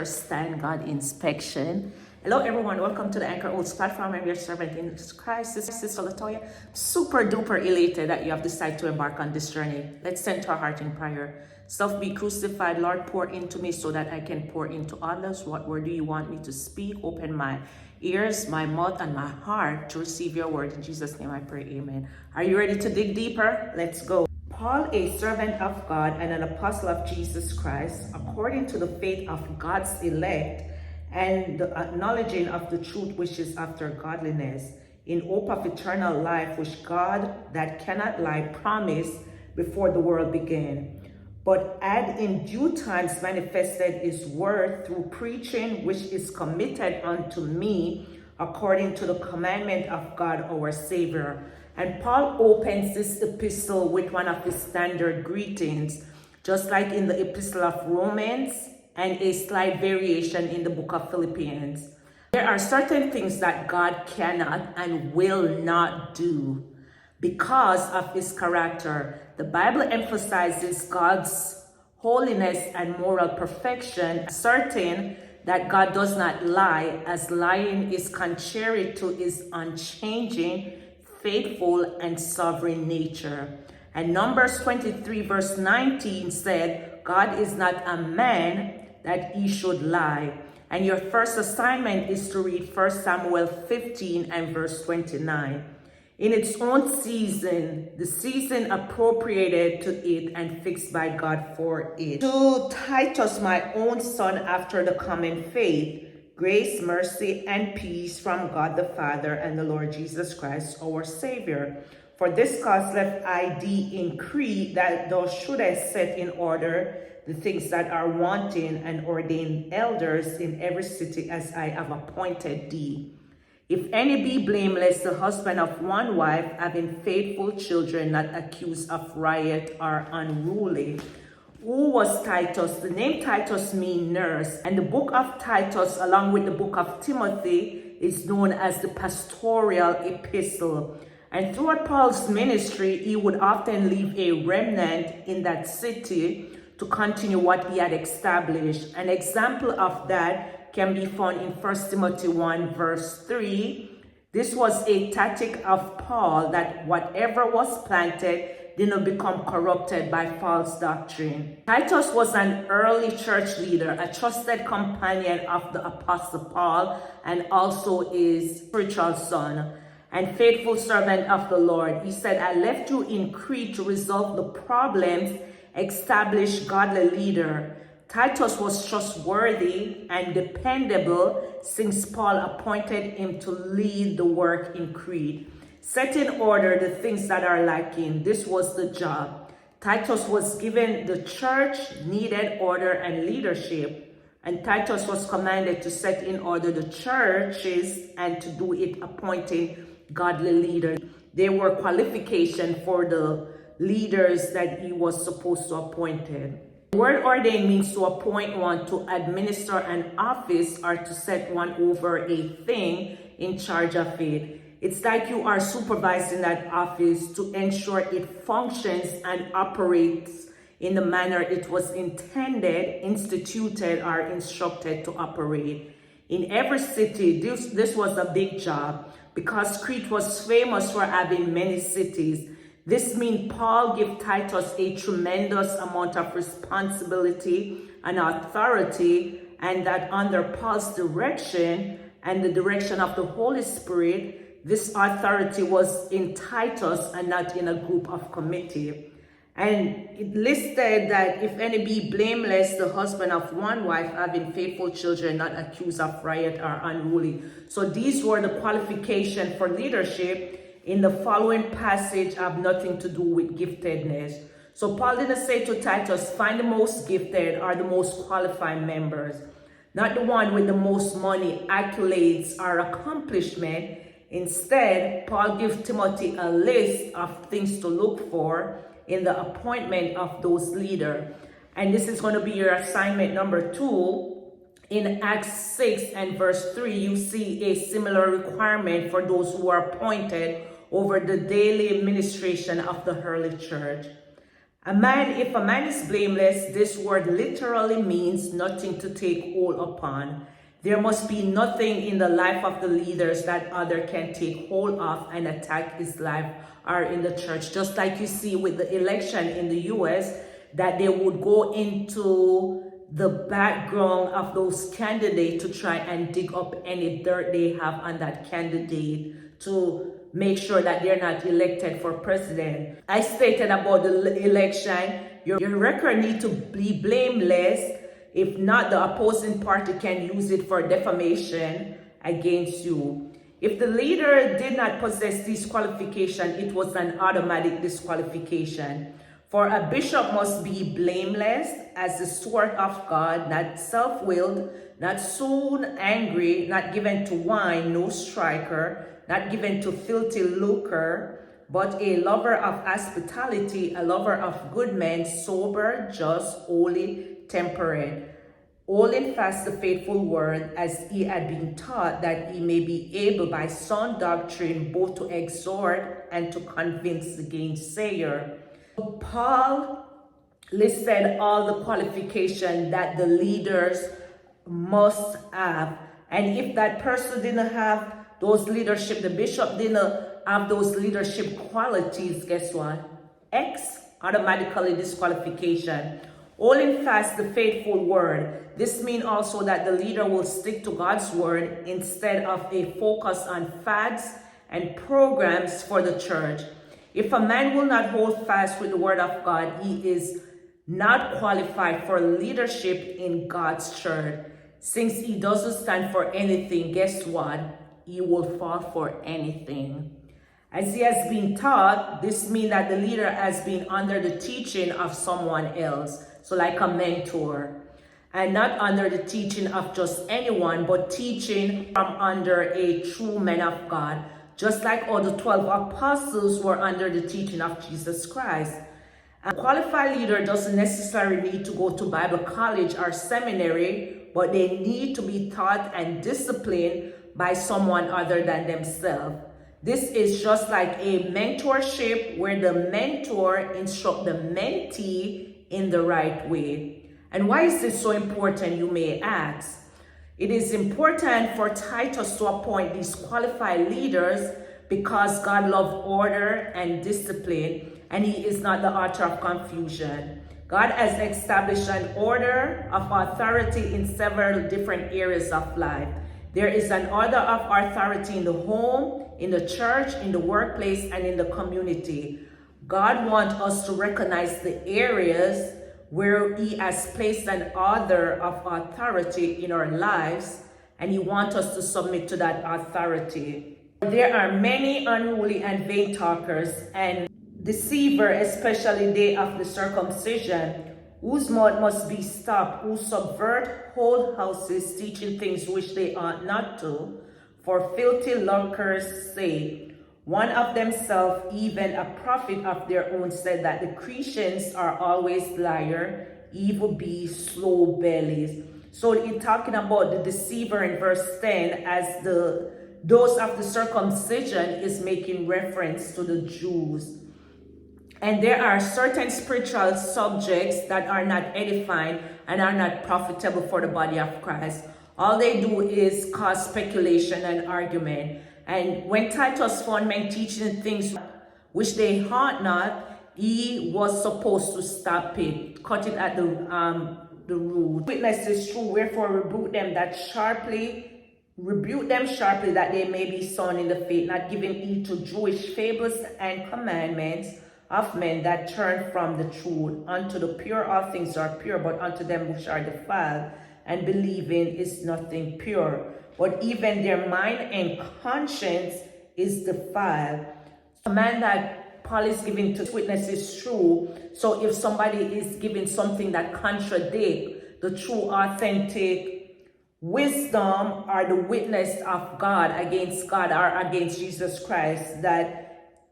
first time God inspection. Hello everyone, welcome to the Anchor Oats platform. I'm your servant in Christ, Sister Latoya. Super duper elated that you have decided to embark on this journey. Let's send to our heart in prayer. Self be crucified, Lord, pour into me so that I can pour into others. What word do you want me to speak? Open my ears, my mouth, and my heart to receive your word. In Jesus' name I pray, amen. Are you ready to dig deeper? Let's go. Paul, a servant of God and an apostle of Jesus Christ, according to the faith of God's elect and the acknowledging of the truth which is after godliness, in hope of eternal life, which God that cannot lie promised before the world began, but had in due times manifested his word through preaching, which is committed unto me according to the commandment of God our Savior. And Paul opens this epistle with one of his standard greetings, just like in the Epistle of Romans and a slight variation in the book of Philippians. There are certain things that God cannot and will not do because of his character. The Bible emphasizes God's holiness and moral perfection, certain that God does not lie, as lying is contrary to his unchanging, faithful, and sovereign nature. And Numbers 23 verse 19 said, God is not a man that he should lie. And your first assignment is to read 1 Samuel 15 and verse 29. In its own season, the season appropriated to it and fixed by God for it. To Titus, my own son, after the common faith, grace, mercy, and peace from God the Father and the Lord Jesus Christ, our Savior. For this cause left I thee in Crete, that thou shouldest set in order the things that are wanting, and ordain elders in every city as I have appointed thee. If any be blameless, the husband of one wife, having faithful children, not accused of riot or unruly. Who was Titus? The name Titus means nurse, and the book of Titus, along with the book of Timothy, is known as the Pastoral Epistle. And throughout Paul's ministry, he would often leave a remnant in that city to continue what he had established. An example of that can be found in 1 Timothy 1 verse 3. This was a tactic of Paul, that whatever was planted did not become corrupted by false doctrine. Titus was an early church leader, a trusted companion of the Apostle Paul, and also his spiritual son and faithful servant of the Lord. He said, I left you in Crete to resolve the problems, establish godly leader. Titus was trustworthy and dependable since Paul appointed him to lead the work in Crete. Set in order the things that are lacking. This was the job. Titus was given the church needed order and leadership, and Titus was commanded to set in order the churches and to do it appointing godly leaders. There were qualifications for the leaders that he was supposed to appoint. The word ordain means to appoint one to administer an office or to set one over a thing in charge of it. It's like you are supervising that office to ensure it functions and operates in the manner it was intended, instituted, or instructed to operate. In every city, this was a big job because Crete was famous for having many cities. This means Paul gave Titus a tremendous amount of responsibility and authority, and that under Paul's direction and the direction of the Holy Spirit, this authority was in Titus and not in a group of committee. And it listed that if any be blameless, the husband of one wife, having faithful children, not accused of riot or unruly. So these were the qualifications for leadership. In the following passage have nothing to do with giftedness. So Paul didn't say to Titus, find the most gifted or the most qualified members, not the one with the most money, accolades, or accomplishment. Instead, Paul gives Timothy a list of things to look for in the appointment of those leaders. And this is going to be your assignment number 2. In Acts 6 and verse 3, you see a similar requirement for those who are appointed over the daily administration of the early church. If a man is blameless, this word literally means nothing to take hold upon. There must be nothing in the life of the leaders that other can take hold of and attack his life or in the church. Just like you see with the election in the US, that they would go into the background of those candidates to try and dig up any dirt they have on that candidate to make sure that they're not elected for president. I stated about the election, your record needs to be blameless. If not, the opposing party can use it for defamation against you. If the leader did not possess these qualifications, it was an automatic disqualification. For a bishop must be blameless as the steward of God, not self-willed, not soon angry, not given to wine, no striker, not given to filthy lucre, but a lover of hospitality, a lover of good men, sober, just, holy, temperate, holding fast the faithful word as he had been taught, that he may be able by sound doctrine both to exhort and to convince the gainsayer. Paul listed all the qualifications that the leaders must have. And if that person didn't have those leadership, the bishop didn't have those leadership qualities, guess what? X, automatically disqualification. Holding fast the faithful word. This means also that the leader will stick to God's word instead of a focus on fads and programs for the church. If a man will not hold fast with the word of God, he is not qualified for leadership in God's church. Since he doesn't stand for anything, guess what? He will fall for anything. As he has been taught, this means that the leader has been under the teaching of someone else. So like a mentor. And not under the teaching of just anyone, but teaching from under a true man of God. Just like all the 12 apostles were under the teaching of Jesus Christ. A qualified leader doesn't necessarily need to go to Bible college or seminary, but they need to be taught and disciplined by someone other than themselves. This is just like a mentorship where the mentor instructs the mentee in the right way. And why is this so important, you may ask? It is important for Titus to appoint these qualified leaders because God loves order and discipline, and he is not the author of confusion. God has established an order of authority in several different areas of life. There is an order of authority in the home, in the church, in the workplace, and in the community. God wants us to recognize the areas where he has placed an order of authority in our lives, and he wants us to submit to that authority. There are many unruly and vain talkers and deceivers, especially day of the circumcision, whose mouth must be stopped, who subvert whole houses, teaching things which they ought not to, for filthy lucre's sake. One of themselves, even a prophet of their own, said that the Christians are always liars, evil beasts, slow bellies. So it's talking about the deceiver in verse 10 as those of the circumcision is making reference to the Jews. And there are certain spiritual subjects that are not edifying and are not profitable for the body of Christ. All they do is cause speculation and argument. And when Titus found men teaching things which they ought not, he was supposed to stop it, cut it at the root. Witness is true, wherefore rebuke them sharply that they may be sound in the faith, not giving heed to Jewish fables and commandments of men that turn from the truth. Unto the pure all things are pure, but unto them which are defiled and believing is nothing pure. But even their mind and conscience is defiled. A man that Paul is giving to witness is true. So if somebody is giving something that contradicts the true, authentic wisdom or the witness of God or against Jesus Christ, that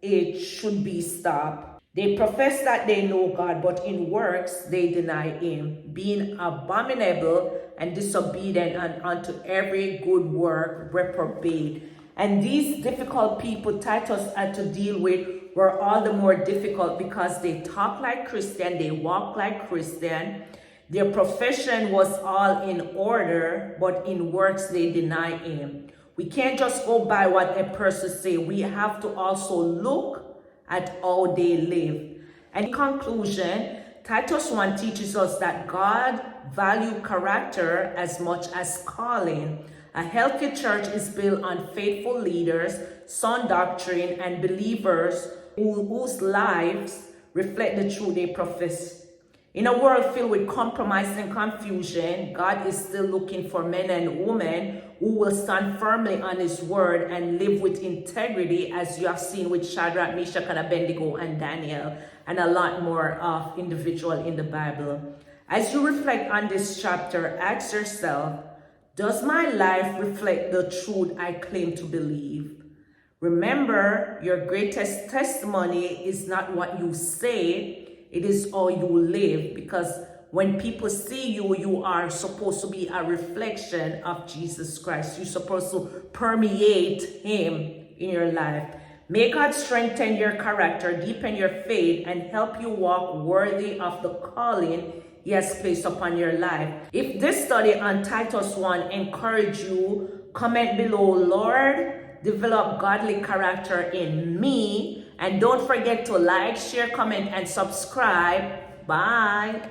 it should be stopped. They profess that they know God, but in works they deny him, being abominable and disobedient, and unto every good work reprobate. And these difficult people Titus had to deal with were all the more difficult because they talk like Christian, they walk like Christian. Their profession was all in order, but in works they deny him. We can't just go by what a person say. We have to also look at how they live. And in conclusion, Titus 1 teaches us that God values character as much as calling. A healthy church is built on faithful leaders, sound doctrine, and believers whose lives reflect the truth they profess. In a world filled with compromise and confusion, God is still looking for men and women who will stand firmly on his word and live with integrity, as you have seen with Shadrach, Meshach, and Abednego and Daniel, and a lot more of individuals in the Bible. As you reflect on this chapter, ask yourself, does my life reflect the truth I claim to believe? Remember, your greatest testimony is not what you say, it is how you live, because when people see you, you are supposed to be a reflection of Jesus Christ. You're supposed to permeate him in your life. May God strengthen your character, deepen your faith, and help you walk worthy of the calling he has placed upon your life. If this study on Titus 1 encouraged you, comment below, Lord, develop godly character in me. And don't forget to like, share, comment, and subscribe. Bye.